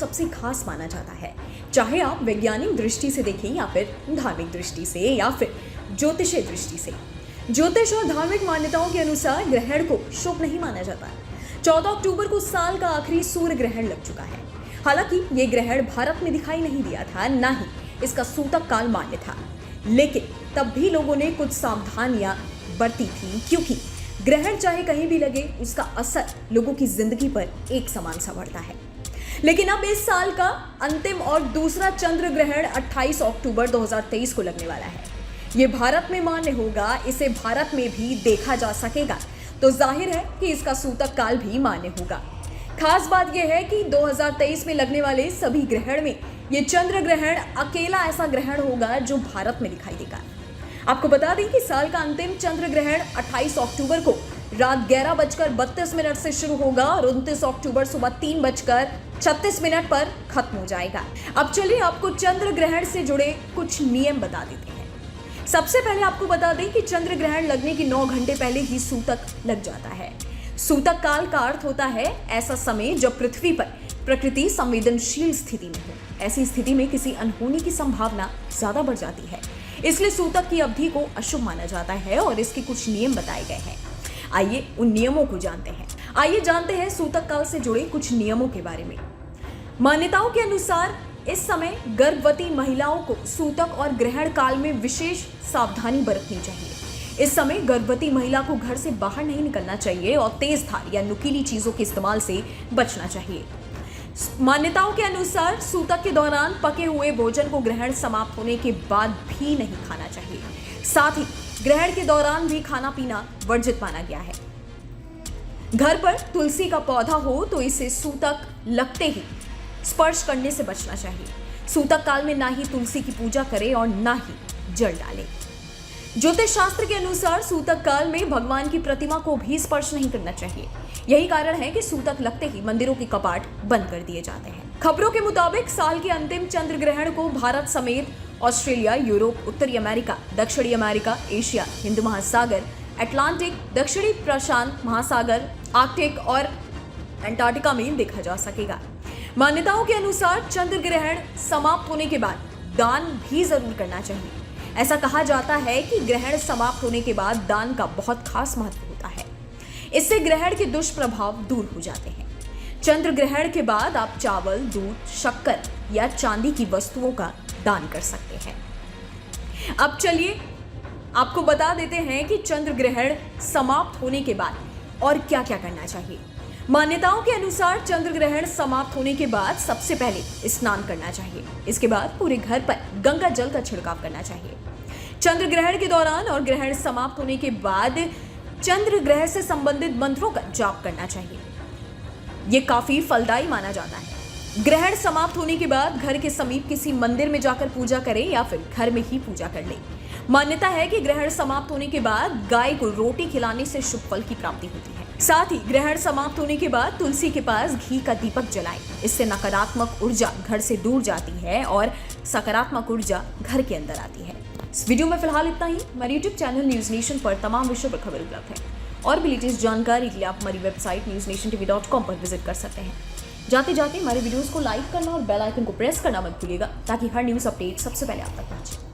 सबसे खास माना जाता है, चाहे आप वैज्ञानिक दृष्टि से देखें या फिर धार्मिक दृष्टि से या फिर ज्योतिषीय दृष्टि से। ज्योतिष और धार्मिक मान्यताओं के अनुसार ग्रहण को शुभ नहीं माना जाता। 14 अक्टूबर को साल का आखिरी सूर्य ग्रहण लग चुका है। हालांकि ये ग्रहण भारत में दिखाई नहीं दिया था, ना ही इसका सूतक काल मान्य था, लेकिन तब भी लोगों ने कुछ सावधानियां बरती थी, क्योंकि ग्रहण चाहे कहीं भी लगे, उसका असर लोगों की जिंदगी पर एक समान सा पड़ता है। लेकिन अब इस साल का अंतिम और दूसरा चंद्र ग्रहण 28 अक्टूबर 2023 को लगने वाला है। ये भारत में मान्य होगा, इसे भारत में भी देखा जा सकेगा, तो जाहिर है कि इसका सूतक काल भी मान्य होगा। खास बात यह है कि 2023 में लगने वाले सभी ग्रहण में ये चंद्र ग्रहण अकेला ऐसा ग्रहण होगा जो भारत में दिखाई देगा। आपको बता दें कि साल का अंतिम चंद्र ग्रहण 28 अक्टूबर को रात 11:32 से शुरू होगा और 29 अक्टूबर सुबह 3:36 पर खत्म हो जाएगा। अब चलिए आपको चंद्र ग्रहण से जुड़े कुछ नियम बता देते हैं। सबसे पहले आपको बता दें कि चंद्र ग्रहण लगने की 9 घंटे पहले ही सूतक लग जाता है। सूतक काल का अर्थ होता है ऐसा समय जब पृथ्वी पर प्रकृति संवेदनशील स्थिति में हो। ऐसी स्थिति में किसी अनहोनी की संभावना ज्यादा बढ़ जाती है, इसलिए सूतक की अवधि को अशुभ माना जाता है और इसके कुछ नियम बताए गए हैं। आइए उन नियमों को जानते हैं। आइए जानते हैं सूतक काल से जुड़े कुछ नियमों के बारे में। मान्यताओं के अनुसार इस समय गर्भवती महिलाओं को सूतक और ग्रहण काल में विशेष सावधानी बरतनी चाहिए। इस समय गर्भवती महिला को घर से बाहर नहीं निकलना चाहिए और तेज धार या नुकीली चीजों के इस्तेमाल से बचना चाहिए। मान्यताओं के अनुसार सूतक के दौरान पके हुए भोजन को ग्रहण समाप्त होने के बाद भी नहीं खाना चाहिए। साथ ही ग्रहण के दौरान भी खाना पीना वर्जित माना गया है। घर पर तुलसी का पौधा हो तो इसे सूतक लगते ही स्पर्श करने से बचना चाहिए। सूतक काल में ना ही तुलसी की पूजा करें और ना ही जल डालें। ज्योतिष शास्त्र के अनुसार सूतक काल में भगवान की प्रतिमा को भी स्पर्श नहीं करना चाहिए। यही कारण है कि सूतक लगते ही मंदिरों के कपाट बंद कर दिए जाते हैं। खबरों के मुताबिक साल के अंतिम चंद्र ग्रहण को भारत समेत ऑस्ट्रेलिया, यूरोप, उत्तरी अमेरिका, दक्षिणी अमेरिका, एशिया, हिंद महासागर, अटलांटिक, दक्षिणी प्रशांत महासागर, आर्कटिक और अंटार्कटिका में देखा जा सकेगा। मान्यताओं के अनुसार चंद्र ग्रहण समाप्त होने के बाद दान भी जरूर करना चाहिए। ऐसा कहा जाता है कि ग्रहण समाप्त होने के बाद दान का बहुत खास महत्व होता है। इससे ग्रहण के दुष्प्रभाव दूर हो जाते हैं। चंद्र ग्रहण के बाद आप चावल, दूध, शक्कर या चांदी की वस्तुओं का दान कर सकते हैं। अब चलिए आपको बता देते हैं कि चंद्र ग्रहण समाप्त होने के बाद और क्या क्या करना चाहिए। मान्यताओं के अनुसार चंद्र ग्रहण समाप्त होने के बाद सबसे पहले स्नान करना चाहिए। इसके बाद पूरे घर पर गंगा जल का छिड़काव करना चाहिए। चंद्र ग्रहण के दौरान और ग्रहण समाप्त होने के बाद चंद्र ग्रह से संबंधित मंत्रों का जाप करना चाहिए। ये काफी फलदायी माना जाता है। ग्रहण समाप्त होने के बाद घर के समीप किसी मंदिर में जाकर पूजा करें या फिर घर में ही पूजा कर लें। मान्यता है कि ग्रहण समाप्त होने के बाद गाय को रोटी खिलाने से शुभ फल की प्राप्ति होती है। साथ ही ग्रहण समाप्त होने के बाद तुलसी के पास घी का दीपक जलाएं। इससे नकारात्मक ऊर्जा घर से दूर जाती है और सकारात्मक ऊर्जा घर के अंदर आती है। इस वीडियो में फिलहाल इतना ही। हमारे YouTube चैनल न्यूज नेशन पर तमाम विषयों पर खबर उपलब्ध है और भी लेटेस्ट जानकारी के लिए आप हमारी वेबसाइट newsnationtv.com पर विजिट कर सकते हैं। जाते जाते हमारे वीडियोस को लाइक करना और बेल आइकन को प्रेस करना मत भूलिएगा, ताकि हर न्यूज अपडेट सबसे पहले आप तक पहुंचे।